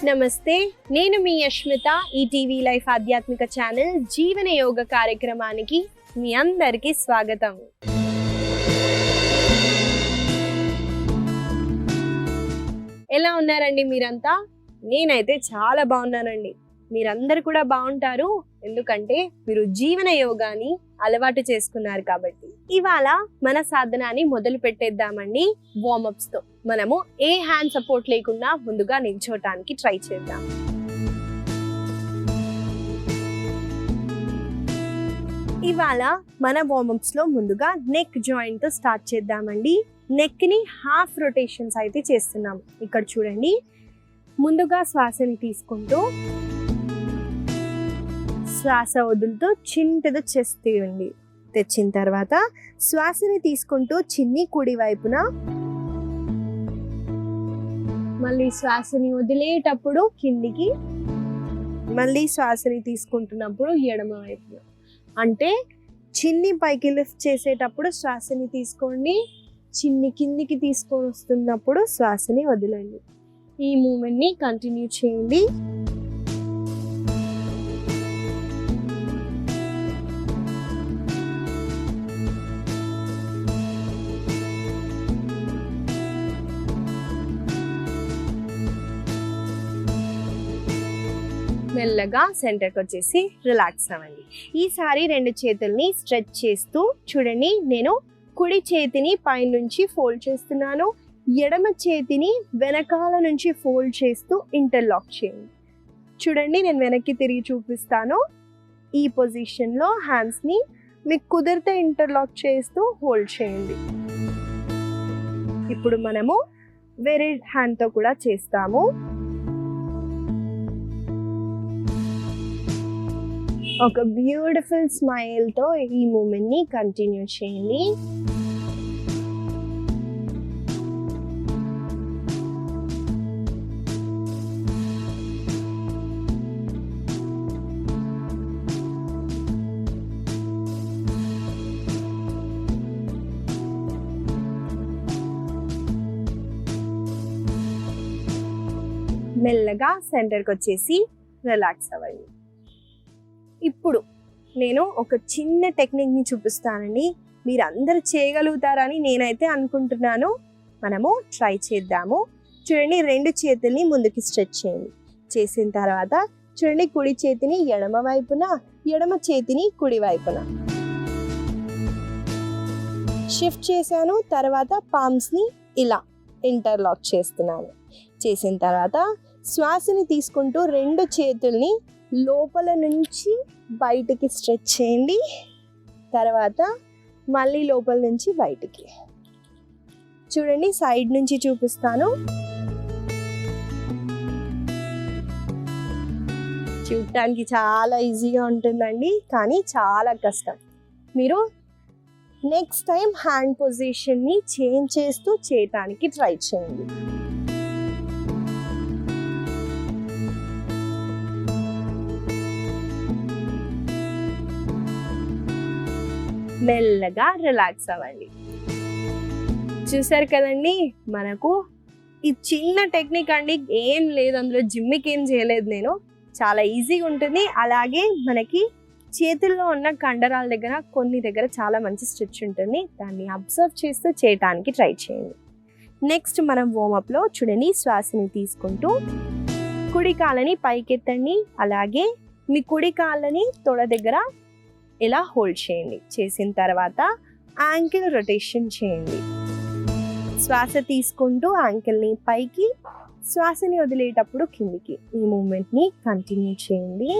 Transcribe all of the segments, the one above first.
నమస్తే, నేను మీ యష్మిత. ఈ టీవీ లైఫ్ ఆధ్యాత్మిక ఛానల్ జీవన యోగ కార్యక్రమానికి మీ అందరికీ స్వాగతం. ఎలా ఉన్నారండి మీరంతా? నేనైతే చాలా బాగున్నానండి. మీరందరూ కూడా బాగుంటారు, ఎందుకంటే మీరు జీవన యోగాని అలవాటు చేసుకున్నారు కాబట్టి. ఇవాళ మన సాధనాన్ని మొదలు పెట్టేద్దామండి. వార్మప్స్ తో మనము ఏ హ్యాండ్ సపోర్ట్ లేకుండా ముందుగా నిల్చోటానికి ట్రై చేద్దాం. ఇవాళ మన వార్మప్స్ లో ముందుగా నెక్ జాయింట్ తో స్టార్ట్ చేద్దామండి. నెక్ ని హాఫ్ రొటేషన్స్ అయితే చేస్తున్నాం. ఇక్కడ చూడండి, ముందుగా శ్వాసని తీసుకుంటూ శ్వాస వదులుతూ చింతగా చెస్ట్ తీయండి. తెచ్చిన తర్వాత శ్వాసని తీసుకుంటూ చిన్ని కుడి వైపున, మళ్ళీ శ్వాసని వదిలేటప్పుడు కిందికి, మళ్ళీ శ్వాసని తీసుకుంటున్నప్పుడు ఎడమ వైపున. అంటే చిన్ని పైకి లిఫ్ట్ చేసేటప్పుడు శ్వాసని తీసుకోండి, చిన్ని కిందికి తీసుకొని వస్తున్నప్పుడు శ్వాసని వదలండి. ఈ మూమెంట్ని కంటిన్యూ చేయండి. మెల్లగా సెంటర్కి వచ్చేసి రిలాక్స్ అవ్వండి. ఈసారి రెండు చేతుల్ని స్ట్రెచ్ చేస్తూ చూడండి, నేను కుడి చేతిని పైనుంచి ఫోల్డ్ చేస్తున్నాను, ఎడమ చేతిని వెనకాల నుంచి ఫోల్డ్ చేస్తూ ఇంటర్లాక్ చేయండి. చూడండి, నేను వెనక్కి తిరిగి చూపిస్తాను. ఈ పొజిషన్లో హ్యాండ్స్ని మీకు కుదిరితే ఇంటర్లాక్ చేస్తూ హోల్డ్ చేయండి. ఇప్పుడు మనము వేరే హ్యాండ్తో కూడా చేస్తాము. ఒక బ్యూటిఫుల్ స్మైల్తో ఈ మూమెంట్ని కంటిన్యూ చేయండి. మెల్లగా సెంటర్కి వచ్చేసి రిలాక్స్ అవ్వండి. ఇప్పుడు నేను ఒక చిన్న టెక్నిక్ని చూపిస్తానండి. మీరు అందరు చేయగలుగుతారని నేనైతే అనుకుంటున్నాను. మనము ట్రై చేద్దాము. చూడండి, రెండు చేతుల్ని ముందుకి స్ట్రెచ్ చేయండి. చేసిన తర్వాత చూడండి, కుడి చేతిని ఎడమ వైపున, ఎడమ చేతిని కుడి వైపున షిఫ్ట్ చేశాను. తర్వాత పామ్స్ని ఇలా ఇంటర్లాక్ చేస్తున్నాను. చేసిన తర్వాత శ్వాసని తీసుకుంటూ రెండు చేతుల్ని లోపల నుంచి బయటికి స్ట్రెచ్ చేయండి. తర్వాత మళ్ళీ లోపల నుంచి బయటికి. చూడండి, సైడ్ నుంచి చూపిస్తాను. చూడటానికి చాలా ఈజీగా ఉంటుందండి, కానీ చాలా కష్టం. మీరు నెక్స్ట్ టైం హ్యాండ్ పొజిషన్ని చేంజ్ చేస్తూ చేయటానికి ట్రై చేయండి. మెల్లగా రిలాక్స్ అవ్వండి. చూసారు కదండి, మనకు ఈ చిన్న టెక్నిక్ అండి, ఏం లేదు అందులో, జిమ్కి ఏం చేయలేదు నేను. చాలా ఈజీగా ఉంటుంది. అలాగే మనకి చేతుల్లో ఉన్న కండరాల దగ్గర కొన్ని దగ్గర చాలా మంచి స్ట్రెచ్ ఉంటుంది. దాన్ని అబ్జర్వ్ చేస్తూ చేయటానికి ట్రై చేయండి. నెక్స్ట్ మనం వార్మప్లో చూడండి, శ్వాసని తీసుకుంటూ కుడి కాళ్ళని పైకెత్తండి. అలాగే మీ కుడి కాళ్ళని తొడ దగ్గర ఇలా హోల్డ్ చేయండి. చేసిన తర్వాత యాంకిల్ రొటేషన్ చేయండి. శ్వాస తీసుకుంటూ యాంకిల్ని పైకి, శ్వాసని వదిలేటప్పుడు కిందికి. ఈ మూమెంట్ని కంటిన్యూ చేయండి.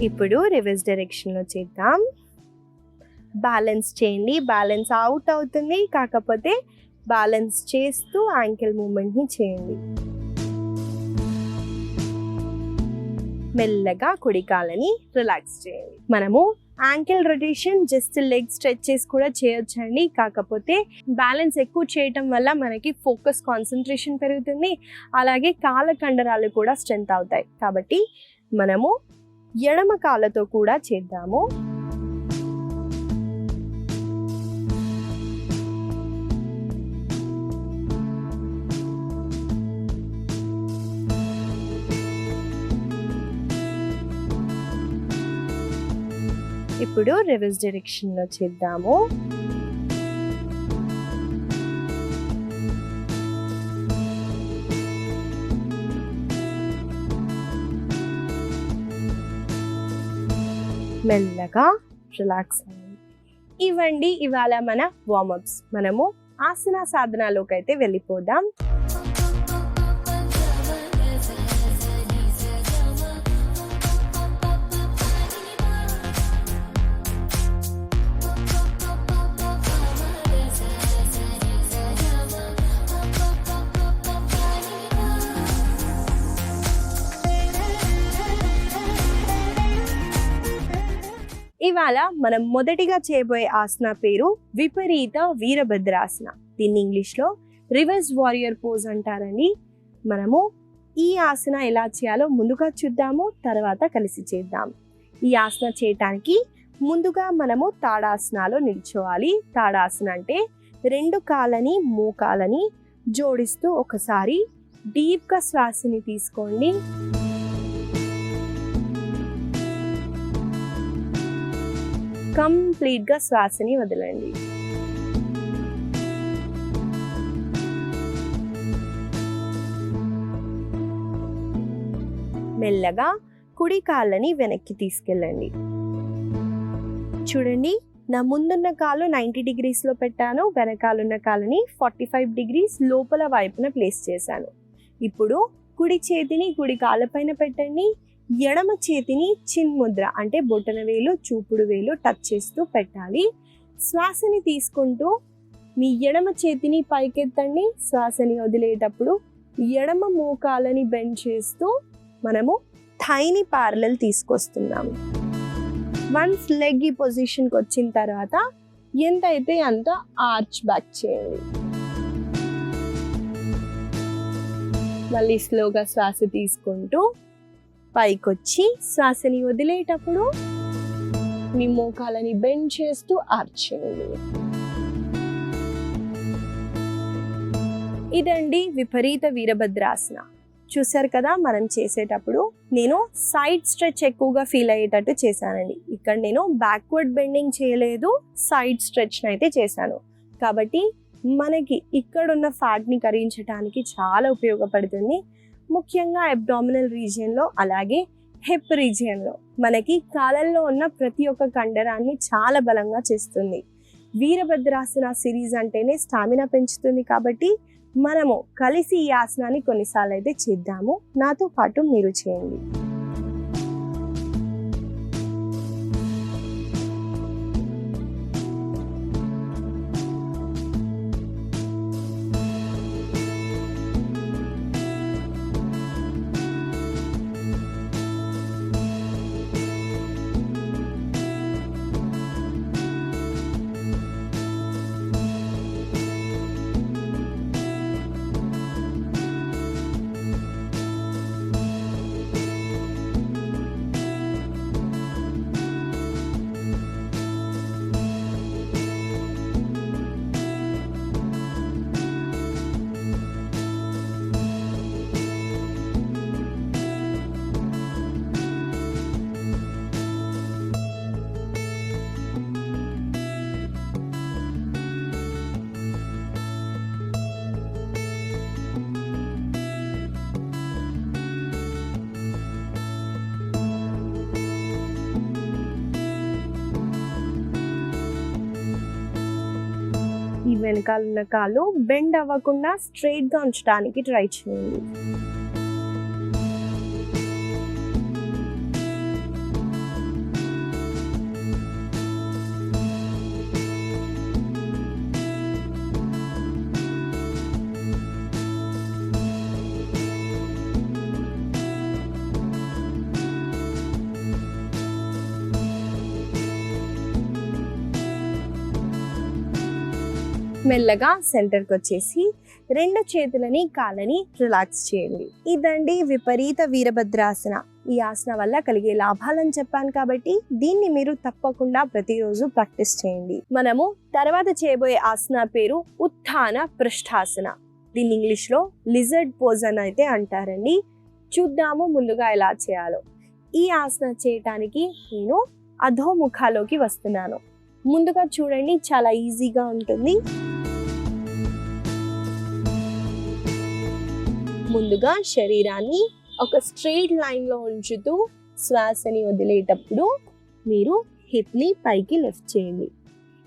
ఇప్పుడు రివర్స్ డైరెక్షన్లో చేద్దాం. బ్యాలెన్స్ చేయండి. బ్యాలెన్స్ అవుట్ అవుతుంది, కాకపోతే బ్యాలెన్స్ చేస్తూ యాంకిల్ మూమెంట్ని చేయండి. మెల్లగా కుడి కాళ్ళని రిలాక్స్ చేయండి. మనము ankle rotation just leg stretches కూడా చేయొచ్చండి, కాకపోతే బ్యాలెన్స్ ఎక్కువ చేయటం వల్ల మనకి ఫోకస్, కాన్సన్ట్రేషన్ పెరుగుతుంది. అలాగే కాళ్ళ కండరాలు కూడా స్ట్రెంత్ అవుతాయి. కాబట్టి మనము ఎడమ కాళ్ళతో కూడా చేద్దాము. ఇప్పుడు రివర్స్ డైరెక్షన్ లో చేద్దాము. మెల్లగా రిలాక్స్ అవ్వండి. ఇవ్వండి ఇవాళ మన వార్మప్స్. మనము ఆసన సాధనలోకి అయితే వెళ్ళిపోదాం. ఇవాళ మనం మొదటిగా చేయబోయే ఆసన పేరు విపరీత వీరభద్రాసన. దీన్ని ఇంగ్లీష్లో రివర్స్ వారియర్ పోజ్ అంటారండి. మనము ఈ ఆసన ఎలా చేయాలో ముందుగా చూద్దాము, తర్వాత కలిసి చేద్దాం. ఈ ఆసన చేయటానికి ముందుగా మనము తాడాసనాలో నిల్చోవాలి. తాడాసన అంటే 2 కాళ్ళని మోకాలని జోడిస్తూ ఒకసారి డీప్గా శ్వాసని తీసుకోండి. కంప్లీట్గా శ్వాసని వదలండి. మెల్లగా కుడి కాళ్ళని వెనక్కి తీసుకెళ్ళండి. చూడండి, నా ముందున్న కాలు 90 డిగ్రీస్లో పెట్టాను, వెనకాలన్న కాళ్ళని 45 డిగ్రీస్ లోపల వైపున ప్లేస్ చేశాను. ఇప్పుడు కుడి చేతిని కుడి కాళ్ళపైన పెట్టండి. ఎడమ చేతిని చిన్ ముద్ర అంటే బొటన వేలు చూపుడు వేలు టచ్ చేస్తూ పెట్టాలి. శ్వాసని తీసుకుంటూ మీ ఎడమ చేతిని పైకెత్తండి. శ్వాసని వదిలేటప్పుడు ఎడమ మోకాలని బెండ్ చేస్తూ మనము థైని ప్యారలల్ తీసుకొస్తున్నాము. వన్స్ లెగ్ ఈ పొజిషన్కి వచ్చిన తర్వాత ఎంత అయితే అంత ఆర్చ్ బ్యాక్ చేయండి. మళ్ళీ స్లోగా శ్వాస తీసుకుంటూ పైకొచ్చి శ్వాసని వదిలేటప్పుడు మీ మోకాలని బెండ్ చేస్తూ ఆర్చ్ చేయండి. ఇదండి విపరీత వీరభద్రాసన. చూసారు కదా, మనం చేసేటప్పుడు నేను సైడ్ స్ట్రెచ్ ఎక్కువగా ఫీల్ అయ్యేటట్టు చేశానండి. ఇక్కడ నేను బ్యాక్వర్డ్ బెండింగ్ చేయలేదు, సైడ్ స్ట్రెచ్ అయితే చేశాను. కాబట్టి మనకి ఇక్కడున్న ఫ్యాట్ని కరిగించడానికి చాలా ఉపయోగపడుతుంది. ముఖ్యంగా అబ్డామినల్ రీజియన్లో, అలాగే హిప్ రీజియన్లో మనకి కాళ్ళల్లో ఉన్న ప్రతి ఒక్క కండరాన్ని చాలా బలంగా చేస్తుంది. వీరభద్రాసన సిరీస్ అంటేనే స్టామినా పెంచుతుంది. కాబట్టి మనము కలిసి ఈ ఆసనాన్ని కొన్నిసార్లు అయితే చేద్దాము. నాతో పాటు మీరు చేయండి. ఈ వెనకాల ఉన్న కాలు బెండ్ అవ్వకుండా స్ట్రైట్గా ఉంచడానికి ట్రై చేయండి. మెల్లగా సెంటర్కి వచ్చేసి 2 చేతులని కాళ్ళని రిలాక్స్ చేయండి. ఇదండి విపరీత వీరభద్రాసన. ఈ ఆసన వల్ల కలిగే లాభాలని చెప్పాను కాబట్టి దీన్ని మీరు తప్పకుండా ప్రతిరోజు ప్రాక్టీస్ చేయండి. మనము తర్వాత చేయబోయే ఆసన పేరు ఉత్థాన పృష్ఠాసన. దీన్ని ఇంగ్లీష్లో లిజర్డ్ పోజ్ అని అయితే అంటారండి. చూద్దాము ముందుగా ఎలా చేయాలో. ఈ ఆసన చేయటానికి నేను అధోముఖాలోకి వస్తున్నాను. ముందుగా చూడండి, చాలా ఈజీగా ఉంటుంది. ముందుగా శరీరాన్ని ఒక స్ట్రెయిట్ లైన్లో ఉంచుతూ శ్వాసని వదిలేటప్పుడు మీరు హిప్ని పైకి లిఫ్ట్ చేయండి.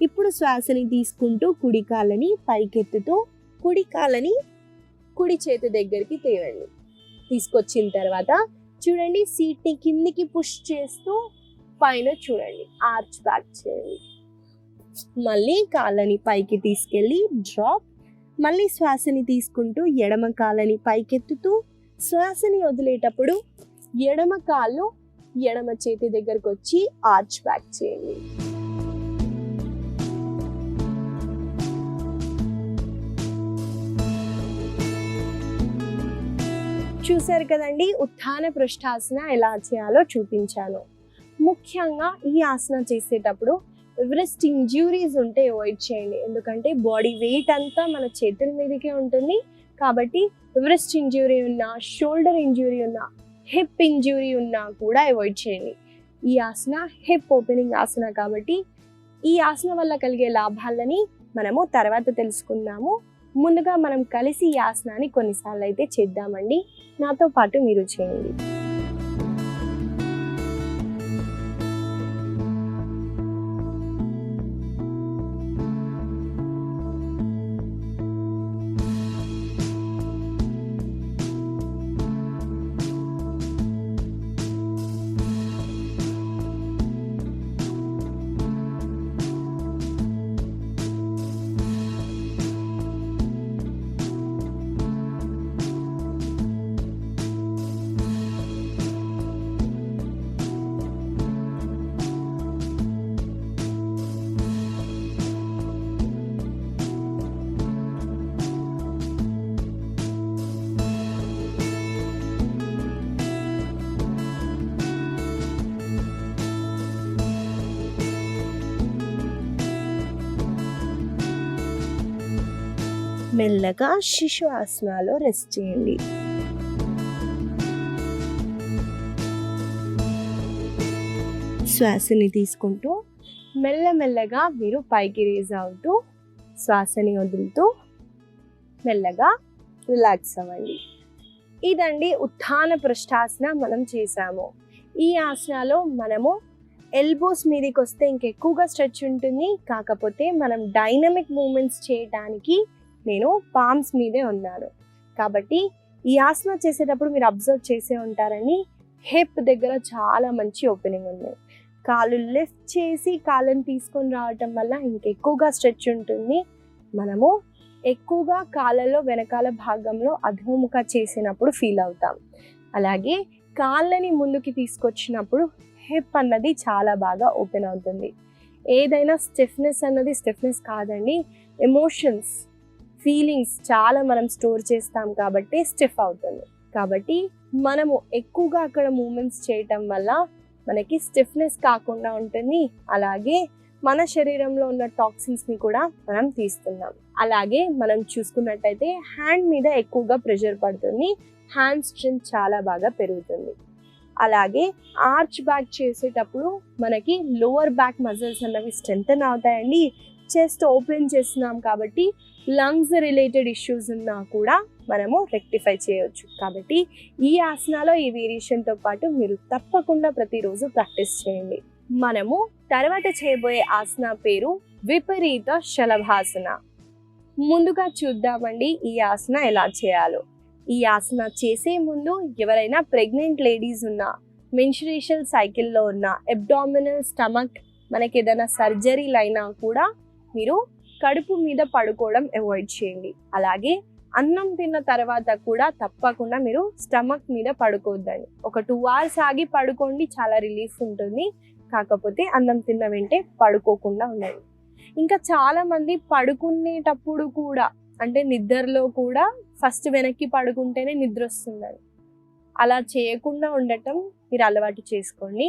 ఇప్పుడు శ్వాసని తీసుకుంటూ కుడి కాళ్ళని పైకెత్తుతూ కుడి కాళ్ళని కుడి చేతి దగ్గరికి తేవండి. తీసుకొచ్చిన తర్వాత చూడండి, సీట్ని కిందికి పుష్ చేస్తూ పైన చూడండి, ఆర్చ్ బ్యాక్ చేయండి. మళ్ళీ కాళ్ళని పైకి తీసుకెళ్ళి డ్రాప్. మళ్ళీ శ్వాసని తీసుకుంటూ ఎడమ కాళ్ళని పైకెత్తుతూ శ్వాసని వదిలేటప్పుడు ఎడమ కాళ్ళు ఎడమ చేతి దగ్గరకు వచ్చి ఆర్చ్ బ్యాక్ చేయండి. చూసారు కదండి, ఉత్థాన పృష్ఠాసన ఎలా చేయాలో చూపించాను. ముఖ్యంగా ఈ ఆసన చేసేటప్పుడు రిస్ట్ ఇంజ్యూరీస్ ఉంటే అవాయిడ్ చేయండి. ఎందుకంటే బాడీ వెయిట్ అంతా మన చేతుల మీదకే ఉంటుంది. కాబట్టి రిస్ట్ ఇంజ్యూరీ ఉన్నా, షోల్డర్ ఇంజ్యూరీ ఉన్నా, హిప్ ఇంజ్యూరీ ఉన్నా కూడా అవాయిడ్ చేయండి. ఈ ఆసన హిప్ ఓపెనింగ్ ఆసన కాబట్టి ఈ ఆసన వల్ల కలిగే లాభాలని మనము తర్వాత తెలుసుకుందాము. ముందుగా మనం కలిసి ఈ ఆసనాన్ని కొన్నిసార్లు అయితే చేద్దామండి. నాతో పాటు మీరు చేయండి. మెల్లగా శిశు ఆసనాలో రెస్ట్ చేయండి. శ్వాసని తీసుకుంటూ మెల్లమెల్లగా మీరు పైకి రేజ్ అవుతూ శ్వాసని వదులుతూ మెల్లగా రిలాక్స్ అవ్వండి. ఇదండి ఉత్థాన పృష్ఠాసన మనం చేసాము. ఈ ఆసనాలో మనము ఎల్బోస్ మీదకి వస్తే ఇంకెక్కువగా స్ట్రెచ్ ఉంటుంది. కాకపోతే మనం డైనమిక్ మూమెంట్స్ చేయడానికి నేను పామ్స్ మీదే ఉన్నాను. కాబట్టి ఈ ఆసన చేసేటప్పుడు మీరు అబ్జర్వ్ చేసే ఉంటారని హిప్ దగ్గర చాలా మంచి ఓపెనింగ్ ఉంది. కాళ్ళు లిఫ్ట్ చేసి కాళ్ళని తీసుకొని రావటం వల్ల ఇంకెక్కువగా స్ట్రెచ్ ఉంటుంది. మనము ఎక్కువగా కాళ్ళలో వెనకాల భాగంలో అధోముఖ చేసినప్పుడు ఫీల్ అవుతాం. అలాగే కాళ్ళని ముందుకి తీసుకొచ్చినప్పుడు హిప్ అన్నది చాలా బాగా ఓపెన్ అవుతుంది. ఏదైనా స్టిఫ్నెస్ అన్నది స్టిఫ్నెస్ కాదండి, ఎమోషన్స్, ఫీలింగ్స్ చాలా మనం స్టోర్ చేస్తాం కాబట్టి స్టిఫ్ అవుతుంది. కాబట్టి మనము ఎక్కువగా అక్కడ మూమెంట్స్ చేయటం వల్ల మనకి స్టిఫ్నెస్ కాకుండా ఉంటుంది. అలాగే మన శరీరంలో ఉన్న టాక్సిన్స్ని కూడా మనం తీస్తున్నాం. అలాగే మనం చూసుకున్నట్టయితే హ్యాండ్ మీద ఎక్కువగా ప్రెషర్ పడుతుంది. హ్యాండ్ స్ట్రెంత్ చాలా బాగా పెరుగుతుంది. అలాగే ఆర్చ్ బ్యాక్ చేసేటప్పుడు మనకి లోవర్ బ్యాక్ మజిల్స్ అన్నవి స్ట్రెంథెన్ అవుతాయండి. చెస్ట్ ఓపెన్ చేస్తున్నాం కాబట్టి లంగ్స్ రిలేటెడ్ ఇష్యూస్ ఉన్నా కూడా మనము రెక్టిఫై చేయొచ్చు. కాబట్టి ఈ ఆసనాలో ఈ వేరియేషన్తో పాటు మీరు తప్పకుండా ప్రతిరోజు ప్రాక్టీస్ చేయండి. మనము తర్వాత చేయబోయే ఆసన పేరు విపరీత శలభాసన. ముందుగా చూద్దామండి ఈ ఆసన ఎలా చేయాలో. ఈ ఆసన చేసే ముందు ఎవరైనా ప్రెగ్నెంట్ లేడీస్ ఉన్నా, మెన్స్ట్రుయేషన్ సైకిల్లో ఉన్న, అబ్డామినల్ స్టమక్ మనకి ఏదైనా సర్జరీలు అయినా కూడా మీరు కడుపు మీద పడుకోవడం అవాయిడ్ చేయండి. అలాగే అన్నం తిన్న తర్వాత కూడా తప్పకుండా మీరు స్టమక్ మీద పడుకోవద్దండి. ఒక 2 hours ఆగి పడుకోండి, చాలా రిలీఫ్ ఉంటుంది. కాకపోతే అన్నం తిన్న వెంటే పడుకోకుండా ఉండండి. ఇంకా చాలా మంది పడుకునేటప్పుడు కూడా, అంటే నిద్రలో కూడా ఫస్ట్ వెనక్కి పడుకుంటేనే నిద్ర వస్తుందని. అలా చేయకుండా ఉండటం మీరు అలవాటు చేసుకోండి.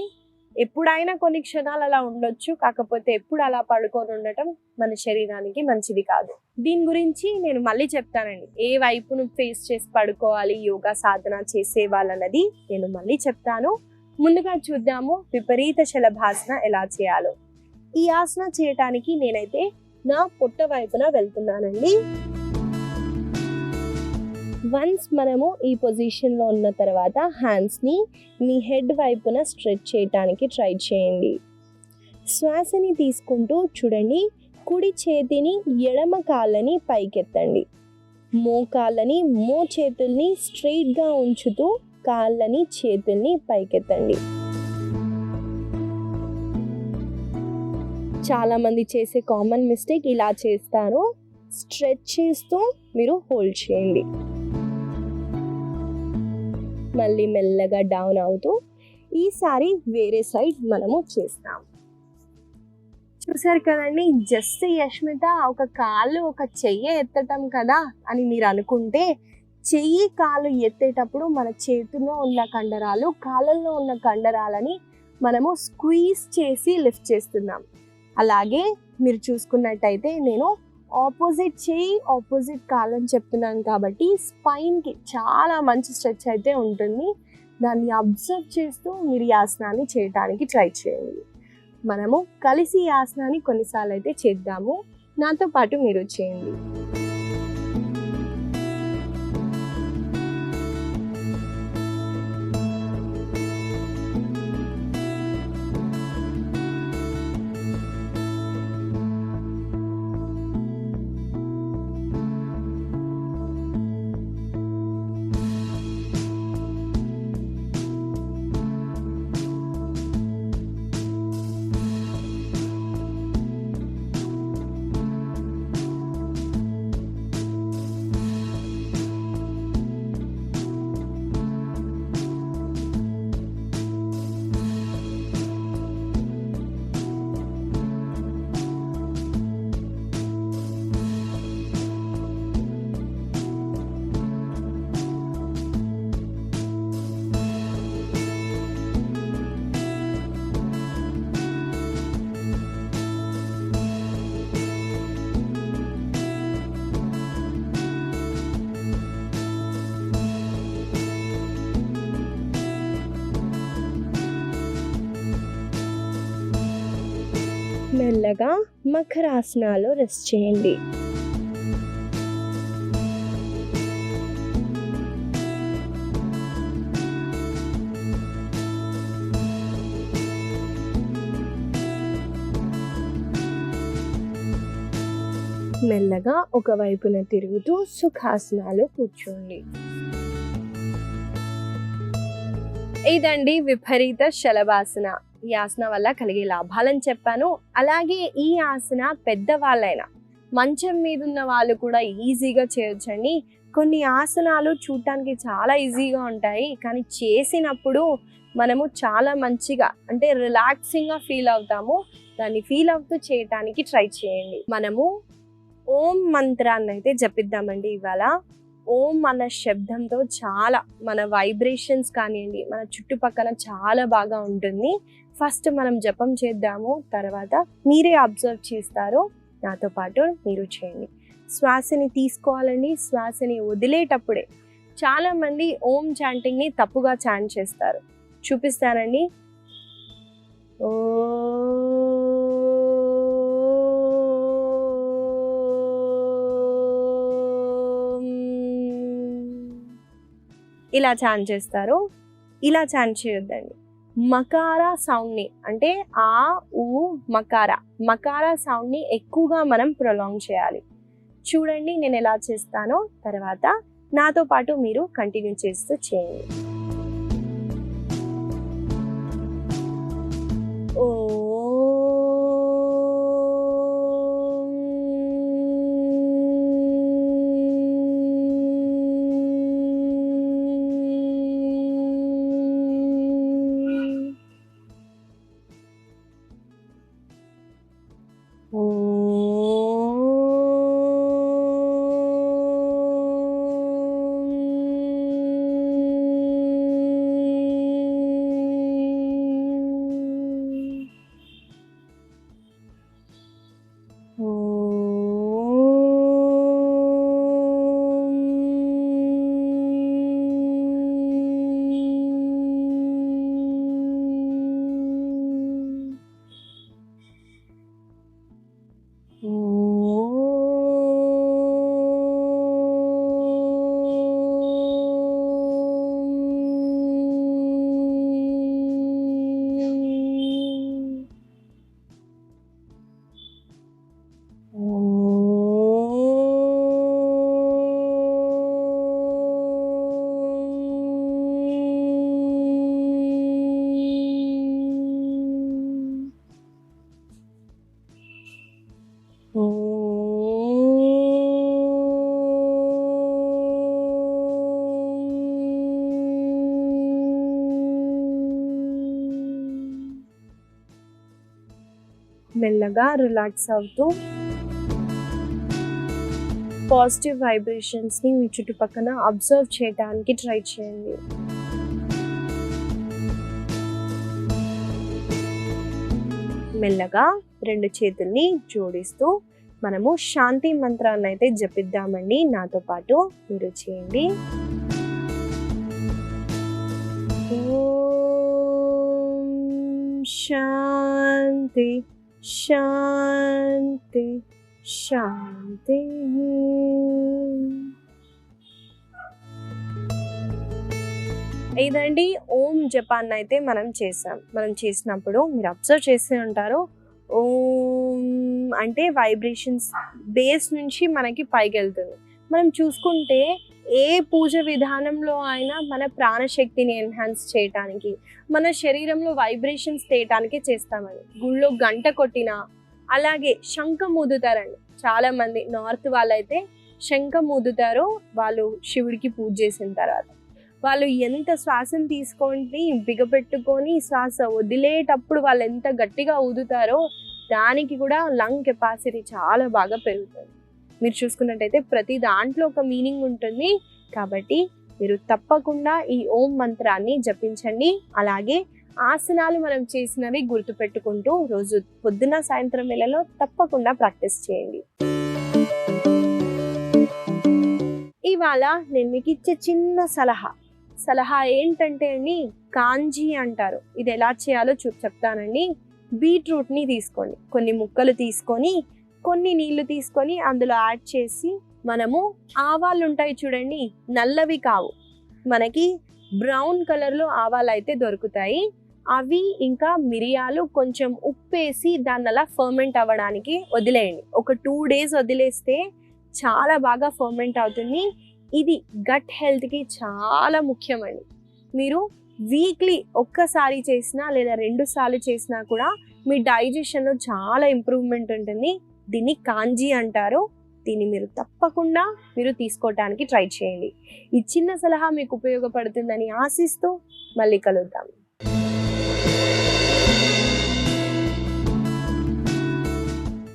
ఎప్పుడైనా కొన్ని క్షణాలు అలా ఉండొచ్చు, కాకపోతే ఎప్పుడు అలా పడుకొని ఉండటం మన శరీరానికి మంచిది కాదు. దీని గురించి నేను మళ్ళీ చెప్తానండి, ఏ వైపును ఫేస్ చేసి పడుకోవాలి యోగా సాధన చేసే వాళ్ళన్నది నేను మళ్ళీ చెప్తాను. ముందుగా చూద్దాము విపరీత శలభాసన ఎలా చేయాలో. ఈ ఆసన చేయటానికి నేనైతే నా పొట్ట వైపున వెళ్తున్నానండి. వన్స్ మనము ఈ పొజిషన్లో ఉన్న తర్వాత హ్యాండ్స్ని మీ హెడ్ వైపున స్ట్రెచ్ చేయడానికి ట్రై చేయండి. శ్వాసని తీసుకుంటూ చూడండి, కుడి చేతిని ఎడమ కాళ్ళని పైకెత్తండి. మోకాళ్ళని చేతుల్ని స్ట్రెయిట్గా ఉంచుతూ కాళ్ళని చేతుల్ని పైకెత్తండి. చాలామంది చేసే కామన్ మిస్టేక్ ఇలా చేస్తారు. స్ట్రెచ్ చేస్తూ మీరు హోల్డ్ చేయండి. మళ్ళీ మెల్లగా డౌన్ అవుతూ ఈసారి వేరే సైడ్ మనము చేస్తాం. చూసారు కదండి, జస్ట్ యష్మిత ఒక కాళ్ళు ఒక చెయ్యి ఎత్తటం కదా అని మీరు అనుకుంటే, చెయ్యి కాలు ఎత్తేటప్పుడు మన చేతిలో ఉన్న కండరాలు కాళ్ళల్లో ఉన్న కండరాలని మనము స్క్వీజ్ చేసి లిఫ్ట్ చేస్తున్నాం. అలాగే మీరు చూసుకున్నట్టయితే నేను ఆపోజిట్ చేయి ఆపోజిట్ కాళ్ళని చెప్తున్నాను కాబట్టి స్పైన్కి చాలా మంచి స్ట్రెచ్ అయితే ఉంటుంది. దాన్ని అబ్జర్వ్ చేస్తూ మీరు ఈ ఆసనాన్ని చేయడానికి ట్రై చేయండి. మనము కలిసి ఈ ఆసనాన్ని కొన్నిసార్లు అయితే చేద్దాము. నాతో పాటు మీరు చేయండి. మెల్లగా మకరాసనాలో రెస్ట్ చేయండి. మెల్లగా ఒకవైపున తిరుగుతూ సుఖాసనాలు కూర్చోండి. ఇదండి విపరీత శలభాసన. ఈ ఆసన వల్ల కలిగే లాభాలని చెప్పాను. అలాగే ఈ ఆసన పెద్దవాళ్ళైనా మంచం మీద ఉన్న వాళ్ళు కూడా ఈజీగా చేయొచ్చండి. కొన్ని ఆసనాలు చూడటానికి చాలా ఈజీగా ఉంటాయి, కానీ చేసినప్పుడు మనము చాలా మంచిగా అంటే రిలాక్సింగ్గా ఫీల్ అవుతాము. దాన్ని ఫీల్ అవుతూ చేయటానికి ట్రై చేయండి. మనము ఓం మంత్రాన్ని అయితే జపిద్దామండి ఇవాళ. ఓం అన్న శబ్దంతో చాలా మన వైబ్రేషన్స్ కానివ్వండి, మన చుట్టుపక్కల చాలా బాగా ఉంటుంది. ఫస్ట్ మనం జపం చేద్దాము, తర్వాత మీరే అబ్జర్వ్ చేస్తారు. నాతో పాటు మీరు చేయండి. శ్వాసని తీసుకోవాలండి. శ్వాసని వదిలేటప్పుడే చాలామంది ఓం చాంటింగ్ని తప్పుగా చాంట్ చేస్తారు. చూపిస్తానండి. ఓ ఇలా చాంట్ చేస్తారు. ఇలా చాంట్ చేయొద్దండి. మకారా సౌండ్ని అంటే ఆ ఊ మకారా సౌండ్ని ఎక్కువగా మనం ప్రొలాంగ్ చేయాలి. చూడండి నేను ఎలా చేస్తానో, తర్వాత నాతో పాటు మీరు కంటిన్యూ చేస్తూ చేయండి. ఓ మెల్లగా రిలాక్స్ అవుతూ పాజిటివ్ వైబ్రేషన్స్ని మీ చుట్టుపక్కల అబ్జర్వ్ చేయడానికి ట్రై చేయండి. మెల్లగా 2 చేతుల్ని జోడిస్తూ మనము శాంతి మంత్రాన్ని అయితే జపిద్దామండి. నాతో పాటు మీరు చేయండి. ఓం శాంతి శాంతి శాంతి. ఇదండి ఓం జపాన్ని అయితే మనం చేసినప్పుడు మీరు అబ్జర్వ్ చేస్తూ ఉంటారు. ఓం అంటే వైబ్రేషన్స్ బేస్ నుంచి మనకి పైకి వెళ్తుంది. మనం చూసుకుంటే ఏ పూజ విధానంలో అయినా మన ప్రాణశక్తిని ఎన్హాన్స్ చేయటానికి, మన శరీరంలో వైబ్రేషన్స్ తేయటానికి చేస్తామండి. గుళ్ళో గంట కొట్టినా, అలాగే శంఖం ఊదుతారండి. చాలామంది నార్త్ వాళ్ళైతే శంఖం ఊదుతారు వాళ్ళు శివుడికి పూజ చేసిన తర్వాత. వాళ్ళు ఎంత శ్వాసను తీసుకొని బిగపెట్టుకొని శ్వాస వదిలేటప్పుడు వాళ్ళు ఎంత గట్టిగా ఊదుతారో దానికి కూడా లంగ్ కెపాసిటీ చాలా బాగా పెరుగుతుంది. మీరు చూసుకున్నట్టయితే ప్రతి దాంట్లో ఒక మీనింగ్ ఉంటుంది. కాబట్టి మీరు తప్పకుండా ఈ ఓం మంత్రాన్ని జపించండి. అలాగే ఆసనాలు మనం చేసినవి గుర్తుపెట్టుకుంటూ రోజు పొద్దున సాయంత్రం వేళలో తప్పకుండా ప్రాక్టీస్ చేయండి. ఇవాళ నేను మీకు ఇచ్చే చిన్న సలహా ఏంటంటే అండి, కాంజీ అంటారు. ఇది ఎలా చేయాలో చెప్తానండి. బీట్రూట్ని తీసుకోండి, కొన్ని ముక్కలు తీసుకొని కొన్ని నీళ్లు తీసుకొని అందులో యాడ్ చేసి మనము ఆవాలు ఉంటాయి చూడండి, నల్లవి కావు, మనకి బ్రౌన్ కలర్లో ఆవాలు అయితే దొరుకుతాయి. అవి ఇంకా మిరియాలు కొంచెం ఉప్పేసి దాన్ని అలా ఫర్మెంట్ అవ్వడానికి వదిలేయండి. ఒక 2 days వదిలేస్తే చాలా బాగా ఫర్మెంట్ అవుతుంది. ఇది గట్ హెల్త్కి చాలా ముఖ్యమండి. మీరు వీక్లీ ఒక్కసారి చేసినా లేదా 2 సార్లు చేసినా కూడా మీ డైజెషన్లో చాలా ఇంప్రూవ్మెంట్ ఉంటుంది. దీన్ని కాంజీ అంటారు. దీన్ని మీరు తప్పకుండా తీసుకోవటానికి ట్రై చేయండి. ఈ చిన్న సలహా మీకు ఉపయోగపడుతుందని ఆశిస్తూ మళ్ళీ కలుద్దాం.